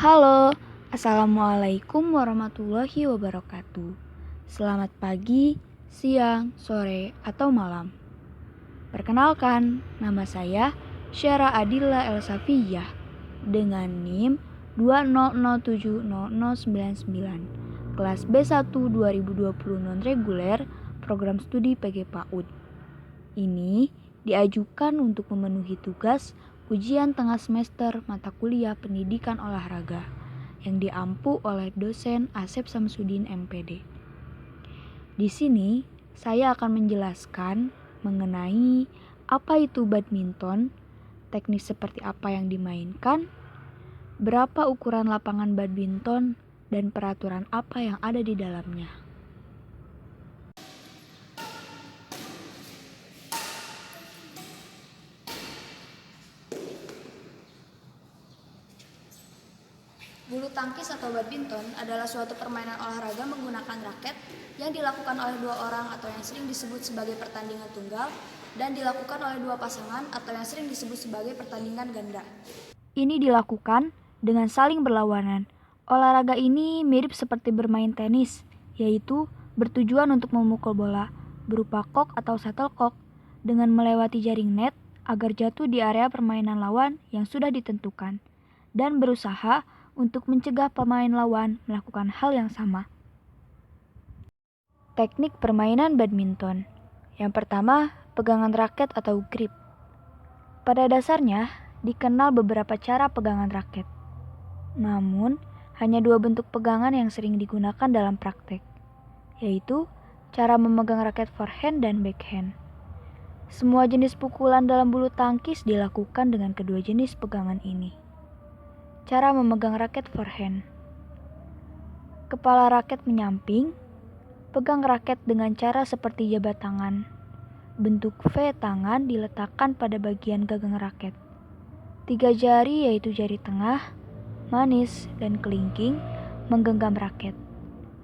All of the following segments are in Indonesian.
Halo, Assalamualaikum warahmatullahi wabarakatuh. Selamat pagi, siang, sore, atau malam. Perkenalkan, nama saya Syara Adila Elsafiyah dengan NIM 200700099, kelas B1 2020 non-reguler, program studi PG PAUD. Ini diajukan untuk memenuhi tugas ujian tengah semester mata kuliah pendidikan olahraga yang diampu oleh dosen Asep Samsudin MPD. Di sini saya akan menjelaskan mengenai apa itu badminton, teknik seperti apa yang dimainkan, berapa ukuran lapangan badminton, dan peraturan apa yang ada di dalamnya. Bulu tangkis atau badminton adalah suatu permainan olahraga menggunakan raket yang dilakukan oleh dua orang atau yang sering disebut sebagai pertandingan tunggal dan dilakukan oleh dua pasangan atau yang sering disebut sebagai pertandingan ganda. Ini dilakukan dengan saling berlawanan. Olahraga ini mirip seperti bermain tenis, yaitu bertujuan untuk memukul bola berupa kok atau shuttlecock dengan melewati jaring net agar jatuh di area permainan lawan yang sudah ditentukan dan berusaha untuk mencegah pemain lawan melakukan hal yang sama. Teknik permainan badminton. Yang pertama, pegangan raket atau grip. Pada dasarnya, dikenal beberapa cara pegangan raket. Namun, hanya dua bentuk pegangan yang sering digunakan dalam praktek, yaitu cara memegang raket forehand dan backhand. Semua jenis pukulan dalam bulu tangkis dilakukan dengan kedua jenis pegangan ini. Cara memegang raket forehand. Kepala raket menyamping, pegang raket dengan cara seperti jabat tangan. Bentuk V tangan diletakkan pada bagian gagang raket. 3 jari yaitu jari tengah, manis, dan kelingking menggenggam raket.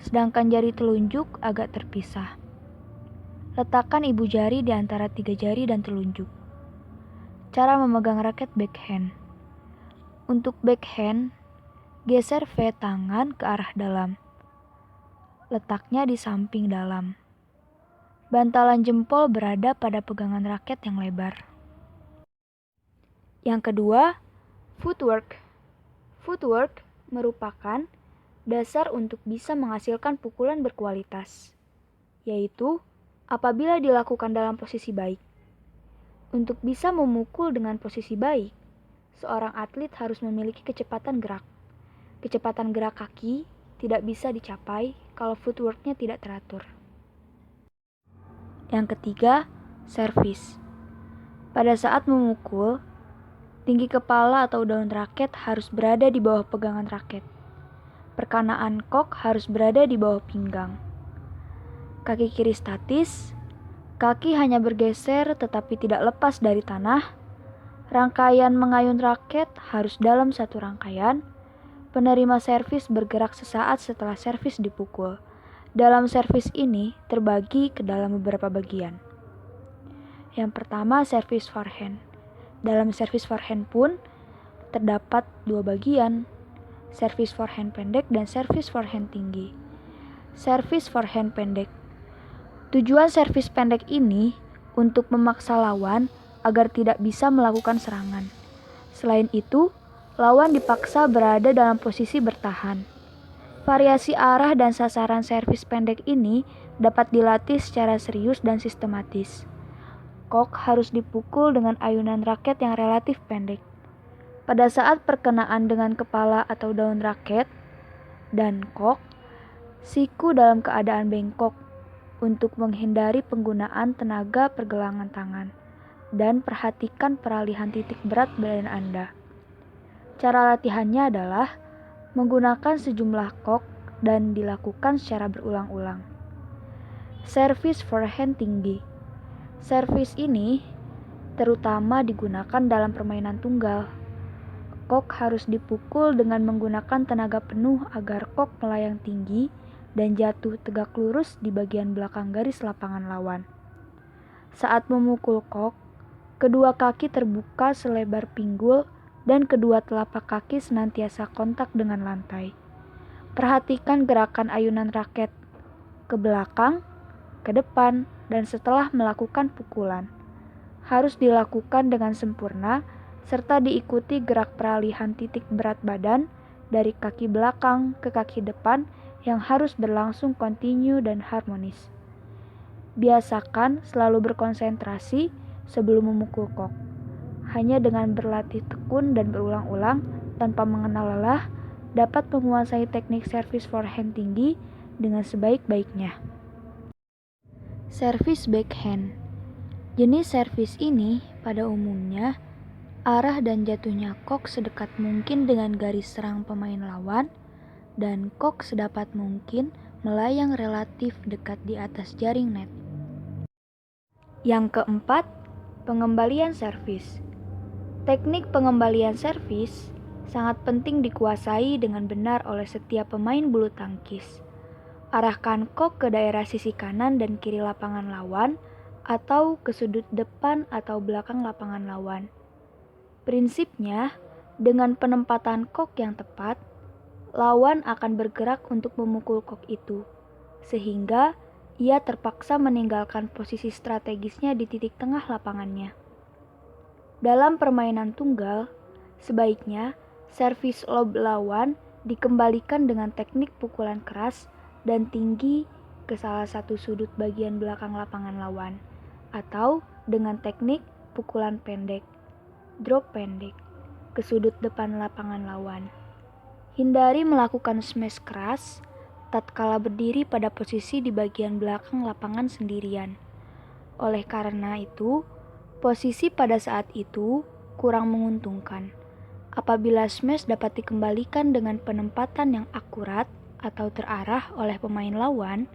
Sedangkan jari telunjuk agak terpisah. Letakkan ibu jari di antara 3 jari dan telunjuk. Cara memegang raket backhand. Untuk backhand, geser V tangan ke arah dalam. Letaknya di samping dalam. Bantalan jempol berada pada pegangan raket yang lebar. Yang kedua, footwork. Footwork merupakan dasar untuk bisa menghasilkan pukulan berkualitas, yaitu apabila dilakukan dalam posisi baik. Untuk bisa memukul dengan posisi baik, seorang atlet harus memiliki kecepatan gerak. Kecepatan gerak kaki tidak bisa dicapai kalau footwork-nya tidak teratur. Yang ketiga, servis. Pada saat memukul, tinggi kepala atau daun raket harus berada di bawah pegangan raket. Perkanaan kok harus berada di bawah pinggang. Kaki kiri statis, kaki hanya bergeser tetapi tidak lepas dari tanah. Rangkaian mengayun raket harus dalam satu rangkaian. Penerima servis bergerak sesaat setelah servis dipukul. Dalam servis ini terbagi ke dalam beberapa bagian. Yang pertama, servis forehand. Dalam servis forehand pun terdapat dua bagian, servis forehand pendek dan servis forehand tinggi. Servis forehand pendek. Tujuan servis pendek ini untuk memaksa lawan agar tidak bisa melakukan serangan. Selain itu, lawan dipaksa berada dalam posisi bertahan. Variasi arah dan sasaran servis pendek ini dapat dilatih secara serius dan sistematis. Kok harus dipukul dengan ayunan raket yang relatif pendek. Pada saat perkenaan dengan kepala atau daun raket dan kok, siku dalam keadaan bengkok untuk menghindari penggunaan tenaga pergelangan tangan. Dan perhatikan peralihan titik berat badan Anda. Cara latihannya adalah menggunakan sejumlah kok dan dilakukan secara berulang-ulang. Servis forehand tinggi. Servis ini terutama digunakan dalam permainan tunggal. Kok harus dipukul dengan menggunakan tenaga penuh agar kok melayang tinggi dan jatuh tegak lurus di bagian belakang garis lapangan lawan. Saat memukul kok, kedua kaki terbuka selebar pinggul dan kedua telapak kaki senantiasa kontak dengan lantai. Perhatikan gerakan ayunan raket ke belakang, ke depan, dan setelah melakukan pukulan. Harus dilakukan dengan sempurna, serta diikuti gerak peralihan titik berat badan dari kaki belakang ke kaki depan yang harus berlangsung kontinu dan harmonis. Biasakan selalu berkonsentrasi sebelum memukul kok. Hanya dengan berlatih tekun dan berulang-ulang tanpa mengenal lelah, dapat menguasai teknik servis forehand tinggi dengan sebaik-baiknya. Servis backhand. Jenis servis ini pada umumnya arah dan jatuhnya kok sedekat mungkin dengan garis serang pemain lawan dan kok sedapat mungkin melayang relatif dekat di atas jaring net. Yang keempat, pengembalian servis. Teknik pengembalian servis sangat penting dikuasai dengan benar oleh setiap pemain bulu tangkis. Arahkan kok ke daerah sisi kanan dan kiri lapangan lawan atau ke sudut depan atau belakang lapangan lawan. Prinsipnya, dengan penempatan kok yang tepat, lawan akan bergerak untuk memukul kok itu, sehingga ia terpaksa meninggalkan posisi strategisnya di titik tengah lapangannya. Dalam permainan tunggal, sebaiknya servis lob lawan dikembalikan dengan teknik pukulan keras dan tinggi ke salah satu sudut bagian belakang lapangan lawan, atau dengan teknik pukulan pendek, drop pendek, ke sudut depan lapangan lawan. Hindari melakukan smash keras tatkala berdiri pada posisi di bagian belakang lapangan sendirian. Oleh karena itu, posisi pada saat itu kurang menguntungkan. Apabila smash dapat dikembalikan dengan penempatan yang akurat atau terarah oleh pemain lawan,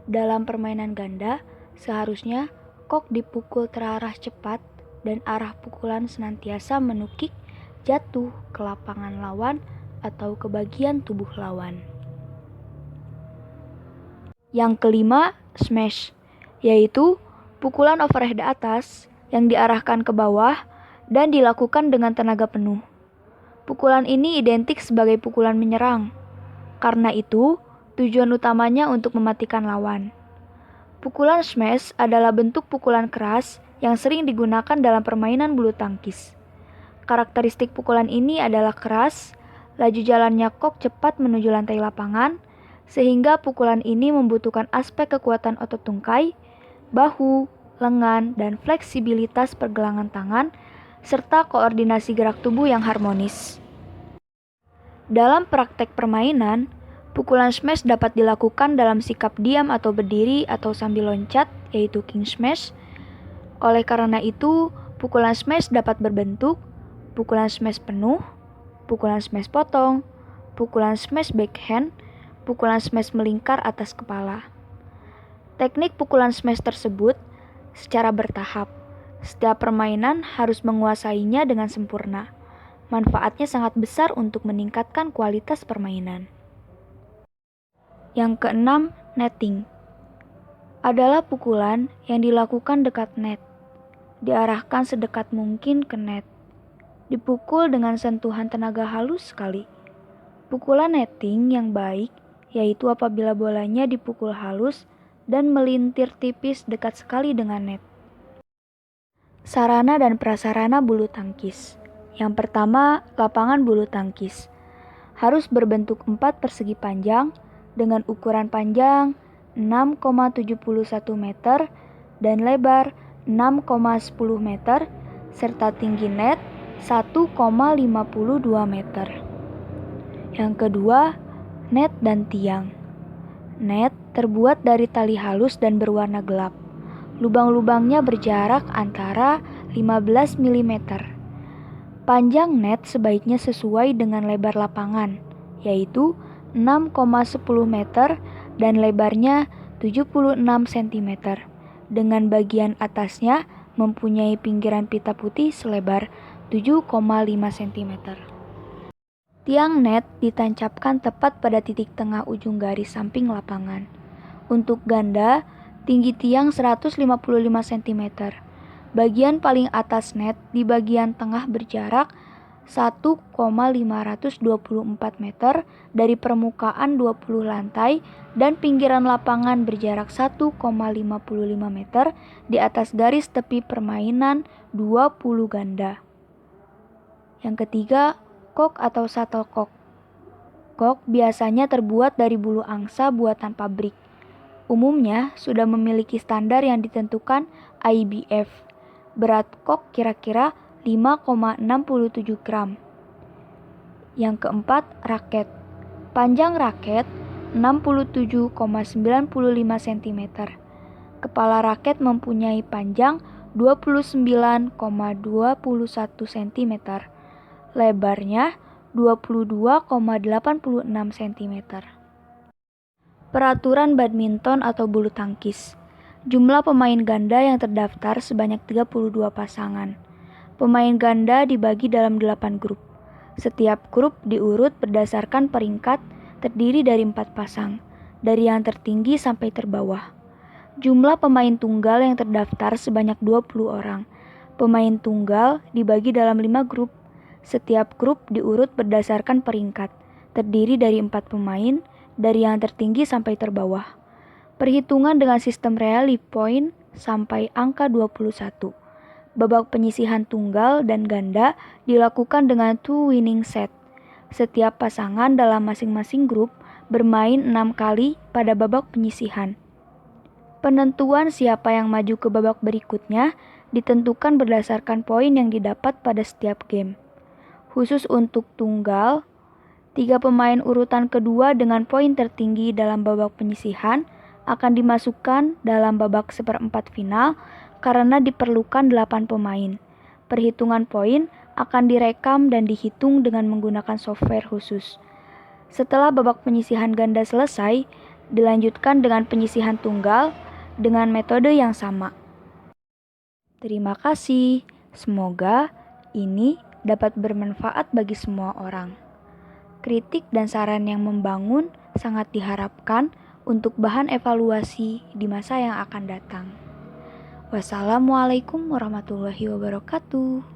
dalam permainan ganda seharusnya kok dipukul terarah cepat dan arah pukulan senantiasa menukik jatuh ke lapangan lawan atau ke bagian tubuh lawan. Yang kelima, smash, yaitu pukulan overhead atas yang diarahkan ke bawah dan dilakukan dengan tenaga penuh. Pukulan ini identik sebagai pukulan menyerang. Karena itu, tujuan utamanya untuk mematikan lawan. Pukulan smash adalah bentuk pukulan keras yang sering digunakan dalam permainan bulu tangkis. Karakteristik pukulan ini adalah keras, laju jalannya kok cepat menuju lantai lapangan, sehingga pukulan ini membutuhkan aspek kekuatan otot tungkai, bahu, lengan, dan fleksibilitas pergelangan tangan, serta koordinasi gerak tubuh yang harmonis. Dalam praktek permainan, pukulan smash dapat dilakukan dalam sikap diam atau berdiri atau sambil loncat, yaitu king smash. Oleh karena itu, pukulan smash dapat berbentuk pukulan smash penuh, pukulan smash potong, pukulan smash backhand, pukulan smash melingkar atas kepala. Teknik pukulan smash tersebut secara bertahap. Setiap permainan harus menguasainya dengan sempurna. Manfaatnya sangat besar untuk meningkatkan kualitas permainan. Yang keenam, netting. Adalah pukulan yang dilakukan dekat net. Diarahkan sedekat mungkin ke net. Dipukul dengan sentuhan tenaga halus sekali. Pukulan netting yang baik yaitu apabila bolanya dipukul halus dan melintir tipis dekat sekali dengan net. Sarana dan prasarana bulu tangkis. Yang pertama, lapangan bulu tangkis. Harus berbentuk 4 persegi panjang dengan ukuran panjang 6,71 meter dan lebar 6,10 meter serta tinggi net 1,52 meter. Yang kedua, net dan tiang. Net terbuat dari tali halus dan berwarna gelap. Lubang-lubangnya berjarak antara 15 mm. Panjang net sebaiknya sesuai dengan lebar lapangan, yaitu 6,10 meter dan lebarnya 76 cm. Dengan bagian atasnya mempunyai pinggiran pita putih selebar 7,5 cm. Tiang net ditancapkan tepat pada titik tengah ujung garis samping lapangan. Untuk ganda, tinggi tiang 155 cm. Bagian paling atas net di bagian tengah berjarak 1,524 meter dari permukaan 20 lantai dan pinggiran lapangan berjarak 1,55 meter di atas garis tepi permainan 20 ganda. Yang ketiga, kok atau shuttlecock. Kok biasanya terbuat dari bulu angsa buatan pabrik. Umumnya sudah memiliki standar yang ditentukan IBF. Berat kok kira-kira 5,67 gram. Yang keempat, raket. Panjang raket 67,95 cm. Kepala raket mempunyai panjang 29,21 cm. Lebarnya 22,86 cm. Peraturan badminton atau bulu tangkis. Jumlah pemain ganda yang terdaftar sebanyak 32 pasangan. Pemain ganda dibagi dalam 8 grup. Setiap grup diurut berdasarkan peringkat terdiri dari 4 pasang, dari yang tertinggi sampai terbawah. Jumlah pemain tunggal yang terdaftar sebanyak 20 orang. Pemain tunggal dibagi dalam 5 grup. Setiap grup diurut berdasarkan peringkat, terdiri dari 4 pemain, dari yang tertinggi sampai terbawah. Perhitungan dengan sistem rally point sampai angka 21. Babak penyisihan tunggal dan ganda dilakukan dengan 2 winning set. Setiap pasangan dalam masing-masing grup bermain 6 kali pada babak penyisihan. Penentuan siapa yang maju ke babak berikutnya ditentukan berdasarkan poin yang didapat pada setiap game. Khusus untuk tunggal, 3 pemain urutan kedua dengan poin tertinggi dalam babak penyisihan akan dimasukkan dalam babak seperempat final karena diperlukan 8 pemain. Perhitungan poin akan direkam dan dihitung dengan menggunakan software khusus. Setelah babak penyisihan ganda selesai, dilanjutkan dengan penyisihan tunggal dengan metode yang sama. Terima kasih. Semoga ini dapat bermanfaat bagi semua orang. Kritik dan saran yang membangun sangat diharapkan untuk bahan evaluasi di masa yang akan datang. Wassalamualaikum warahmatullahi wabarakatuh.